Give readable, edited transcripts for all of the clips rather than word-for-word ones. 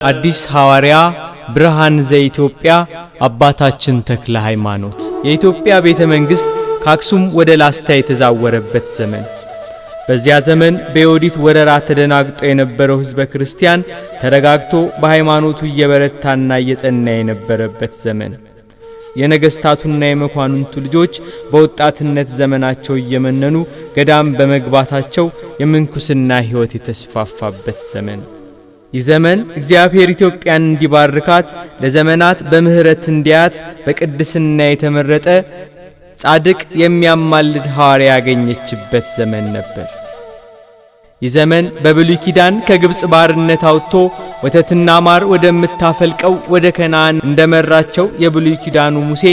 አዲስ ሐዋርያ ብርሃን ዘኢትዮጵያ አባታችን ተክለ ሃይማኖት የኢትዮጵያ ቤተ መንግስት ከአክሱም ወደ ላስታ የተዛወረበት ዘመን። በዚያ ዘመን በዮዲት ወረራ ተደናግጦ የነበረው ሕዝበ ክርስቲያን ተረጋግቶ በሃይማኖቱ እየበረታና እየጸና የነበረበት ዘመን። የነገስታቱና የመኳንንቱ ልጆች በወጣትነት ዘመናቸው እየመነኑ ገዳም በመግባታቸው የምንኩስና ሕይወት የተስፋፋበት ዘመን። ይህ ዘመን እግዚአብሔር ኢትዮጵያን እንዲባርካት ለዘመናት በምህረት እንዲያት በቅድስና የተመረጠ ጻድቅ የሚያማልድ ሐዋርያ ያገኘችበት ዘመን ነበር። ይህ ዘመን በብሉይ ኪዳን ከግብጽ ባርነት አውጥቶ ወተትና ማር ወደምታፈልቀው ወደ ከነዓን እንደመራቸው የብሉይ ኪዳኑ ሙሴ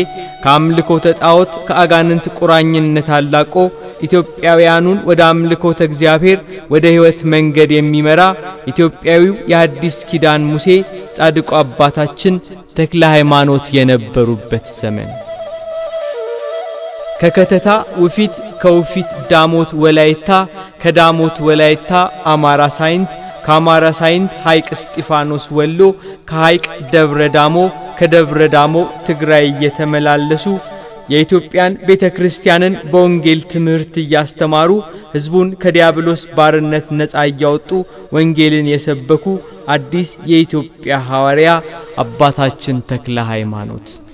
ከአምልኮተ ጣዖት ከአጋንንት ቁራኝነት አላቆ ኢትዮጵያውያኑን ወደ አምልኮተ እግዚአብሔር ወደ ሕይወት መንገድ የሚመራ ኢትዮጵያዊው የአዲስ ኪዳን ሙሴ ጻድቁ አባታችን ተክለ ሃይማኖት የነበሩበት ዘመን። ከከተታ ውፊት ከውፊት ዳሞት ወላይታ ከዳሞት ወላይታ አማራ ሳይንት ከአማራ ሳይንት ሐይቅ እስጢፋኖስ ወሎ ከሐይቅ ደብረ ዳሞ ከደብረ ዳሞ ትግራይ እየተመላለሱ የኢትዮጵያን ቤተክርስቲያንን በወንጌል ትምህርት እያስተማሩ ሕዝቡን ከዲያብሎስ ባርነት ነፃ እያወጡ ወንጌልን የሰበኩ አዲስ የኢትዮጵያ ሐዋርያ አባታችን ተክለ ሃይማኖት